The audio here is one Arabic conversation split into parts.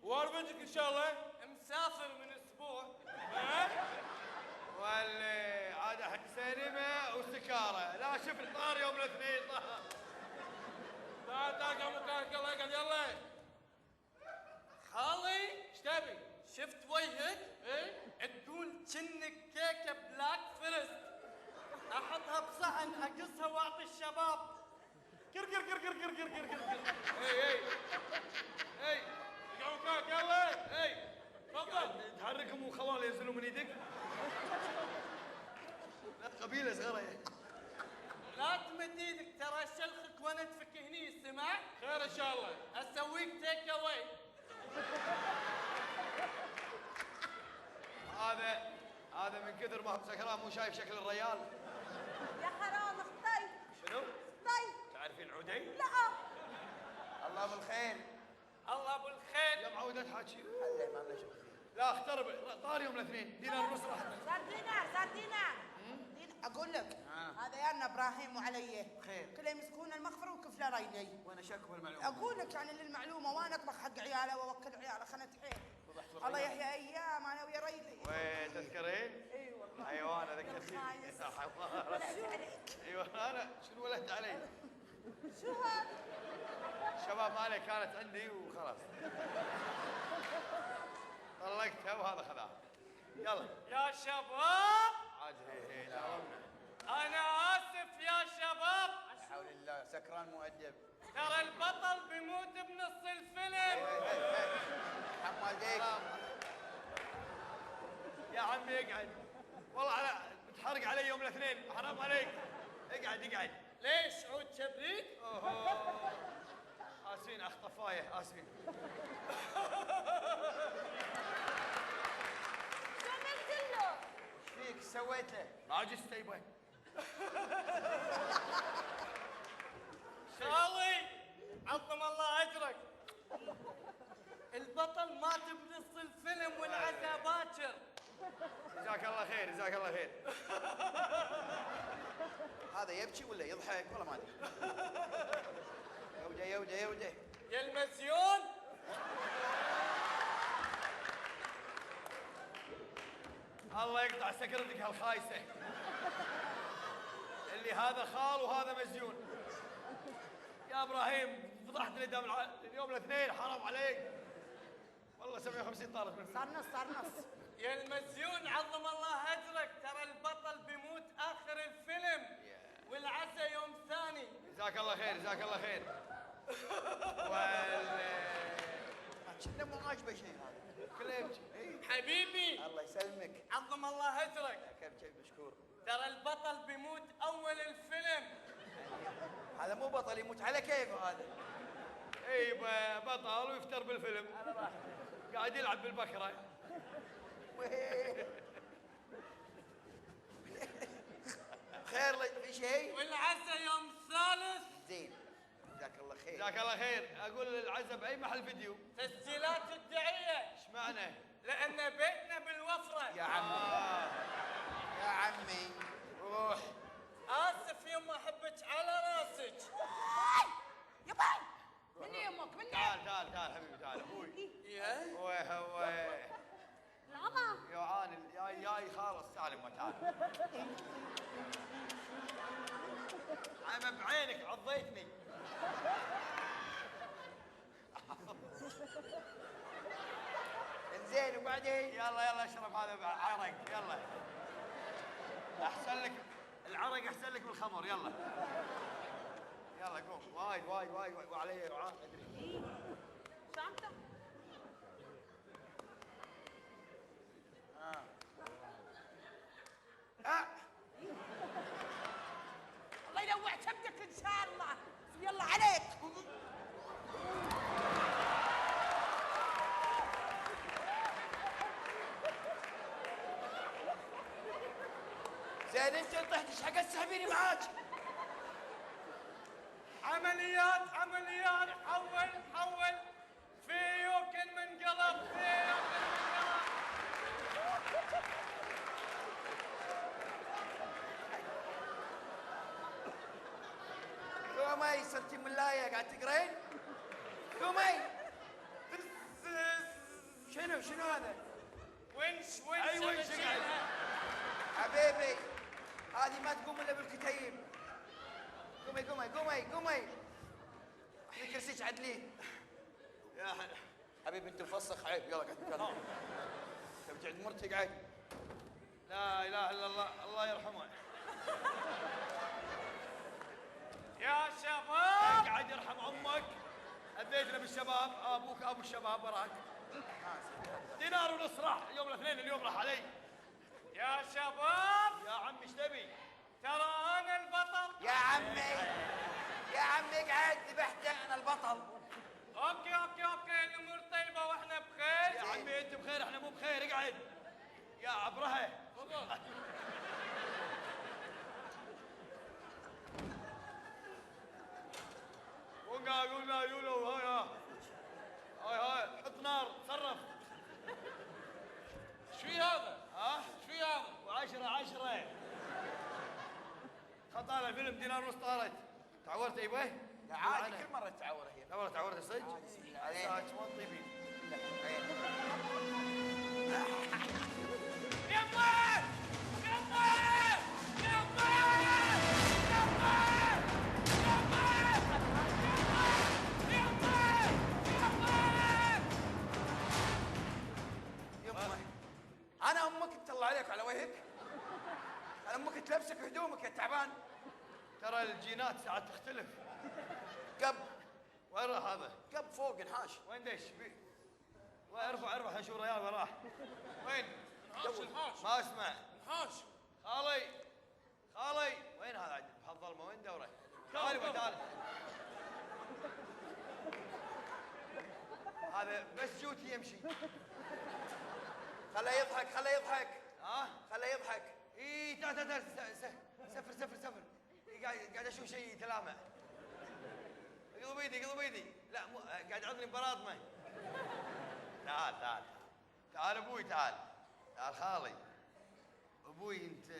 وارفدك ان شاء الله. مسافر من اسبوع. واللي عاد حق سينما وسكاره، لا شوف طار يوم الاثنين طار. تعال قام مكانك، يلا اقعد يلا. خالي ايش تبي؟ شفت وجهك؟ ايه؟ تقول كأنك كيكه بلاك فيرست، احطها بصحن اقصها واعطي الشباب. كر كر كر كر كر كر كر كر. اي قام مكانك يلا. اي تفضل. تحركهم وخوال ينزلون من يدك. لا قبيله صغيره. لا تمد ايدك ترى اشلخك وانا ادفك هني، سمع؟ خير ان شاء الله. اسويك تيك اواي. هذا من كثر ما هو سكران مو شايف شكل الريال. يا حرام اخطي. شنو؟ اخطي. تعرفين عدي؟ لا. الله بالخير. الله بالخير. يا معود تحكي. هلا ما لنا شغل. لا اخترب طار يوم الاثنين دينار ونص راح. صار دينار. اقول لك هذا يانا ابراهيم وعلي خير. كله يمسكون المغفر وكفله ريلي. وانا شكوى المعلومه. اقول لك يعني للمعلومه وانا اطبخ حق عياله واوكل عياله خنت حيل. الله يحيي ايام انا ويا ريلي. وين تذكرين؟ اي والله. حيوان ذكرتيني. خايس. يا حيوان. ايوه انا شنو ولدت علي؟ شو هذا؟ شباب مالي كانت عندي وخلاص. طلقتها وهذا خذاها. يلا يا شباب عاد هي لا. انا اسف يا شباب، لا حول الله، سكران مؤدب. ترى البطل بيموت بنص الفيلم. حمال ديك. يا عمي اقعد. والله على بتحرق علي يوم الاثنين، حرام عليك. اقعد. ليش عود كبريت؟ اسفين اخ طفايه اسفين. شو عملت له؟ ايش فيك سويت له؟ ما عجزت يبا. خالي عظم الله اجرك، البطل مات بنص الفيلم والعزا باكر. جزاك الله خير جزاك الله خير. هذا يبكي ولا يضحك والله ما ادري. يودي. يا المزيون الله يقطع سكرتك هالخايسه. اللي هذا خال وهذا مزيون. يا ابراهيم فضحتني قدام اليوم الاثنين، حرام عليك. والله 750 طارت من صار نص. يا المزيون عظم الله اجرك، ترى البطل بيموت اخر الفيلم والعزا يوم ثاني. جزاك الله خير. كنا مو عاجبه شيء هذا. كله يبكي. حبيبي الله يسلمك. عظم الله اجرك، كيف مشكور. ترى البطل بيموت اول الفيلم. هذا مو بطل يموت على كيفه هذا. اي بطل ويفتر بالفيلم. قاعد يلعب بالبكره. خير في شيء؟ والعزا يوم ثالث. زين جزاك الله خير. جزاك الله خير. اقول العزب اي محل فيديو. تسجيلات الدعية. ايش معنى؟ لأن بيتنا بالوفرة. يا عمي روح. آسف يما أحبك على راسك. يا باي مني يمك مني. تعال حبيبي تعال ابوي. يا هو العظم يوعان جاي خالص سالم ما تعال. عم بعينك عضيتني. انزين وبعدين؟ يلا اشرب هذا عرق يلا. احسن لك العرق احسن لك من الخمر يلا. يلا قوم. وايد وعلي يوعان ادري. شو عم تعمل؟ الله ينوع كبدك ان شاء الله. يلا عليك. زين انت طحت ايش حق تسحبيني معاك؟ عمليات حول فيوكن من قلب ثومي صرتي ملايه قاعد تقرين؟ ثومي This is شنو هذا؟ ونش أي ونش أشيلها. حبيبي هذه ما تقوم الا بالكتيب. قومي قومي قومي قومي. في كرسيك عدليه. يا حبيبي انت مفسخ عيب، يلا قاعد تكلم. تبي عند مرتي قاعد. لا اله الا الله، الله يرحمه. يا شباب قاعد يرحم امك. اديتنا بالشباب، ابوك ابو الشباب وراك. دينار ونص راح يوم الاثنين، اليوم راح علي. يا شباب يا عمي ايش تبي؟ ترى انا البطل. يا عمي يا عمي اقعد، ذبحته انا البطل. اوكي الامور طيبه واحنا يا بخير. عمي انت بخير احنا مو بخير، اقعد. يا عبرها. تفضل. قلنا يولو هاي حط نار تصرف. ايش في هذا؟ ها؟ ايش في هذا؟ و10 خطال الفيلم دينار ونص طارت. تعورت ايوه؟ لا عادي كل مره تعور هي. لا والله تعورت صدق؟ بسم الله عليك. ما طيبين. يما يما يما يمه انا امك تطلع عليك على وجهك. انا امك تلبسك هدومك يا تعبان. ترى الجينات ساعات تختلف. قب وين راح هذا؟ قب فوق انحاش. وين دش؟ الله ارفع شو ريال وراه. وين؟ الحاش ما اسمع. الحاش. خالي وين هذا عاد بهالظلمه وين دوره؟ تعال. هذا بس جوتي يمشي. خله يضحك ها؟ خله يضحك. اي تعال سفر. قاعد اشوف شيء يتلامع. اقلب ايدي. لا مو قاعد يعضني ببراطمه. تعال ابوي تعال خالي. ابوي انت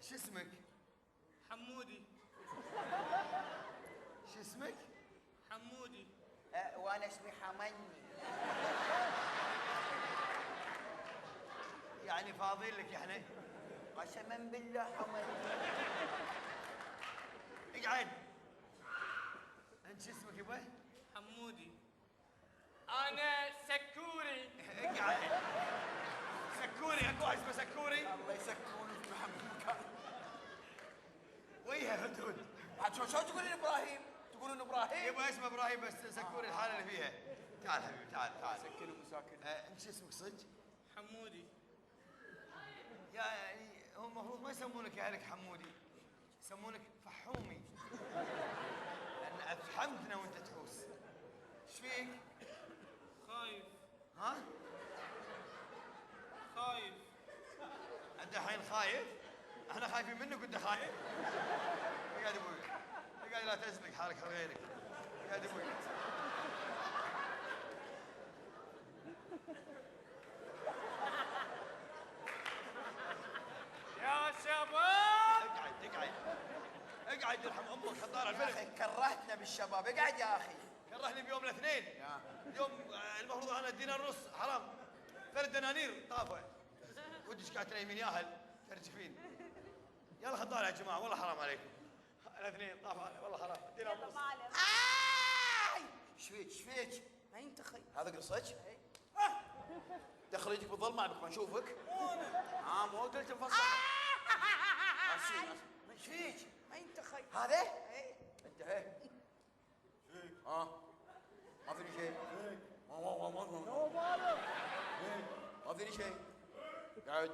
شو اسمك؟ حمودي شو اسمك؟ حمودي. وانا اسمي حمني. يعني فاضيين لك احنا؟ قسما بالله حمني. اقعد. انت شو اسمك يبا؟ حمودي. انا سكوري. اقعد. سكوري اكو واحد اسمه سكوري؟ الله يسكرون في محمد. ويها هدهد. عاد شو تقولين ابراهيم؟ تقولون ابراهيم؟ يبا اسمه ابراهيم بس سكوري الحاله اللي فيها. تعال حبيبي تعال. سكنوا مساكن. انت شو اسمك صدق؟ حمودي. يعني هم المفروض ما يسمونك يا اهلك حمودي، يسمونك فحومي. لان افحمتنا وانت تحوس. ايش فيك؟ خايف. ها؟ خايف. انت الحين خايف؟ احنا خايفين منك وانت خايف؟ اقعد ابوي. اقعد لا تزنق حالك على غيرك. اقعد ابوي. يا شباب اقعد يرحم امك خطار يا الفيلم. اخي كرهتنا بالشباب. اقعد يا اخي. كرهني بيوم الاثنين. اليوم المفروض انا دينار ونص حرام. 3 دنانير طافه. ودك قاعد تنيمين ياهل ترجفين. يلا خطار يا جماعه والله حرام عليكم. الاثنين طاف والله حرام. دينار ونص. ايش فيك؟ ما ينتخي. هذا قرصك؟ دخل يدك بالظلمه عبك ما نشوفك. مو قلت مفصل. ايش فيك؟ ما ينتخي. هذا؟ ايه. انت هي. ما فيني شيء. ما فيني شيء. قاعد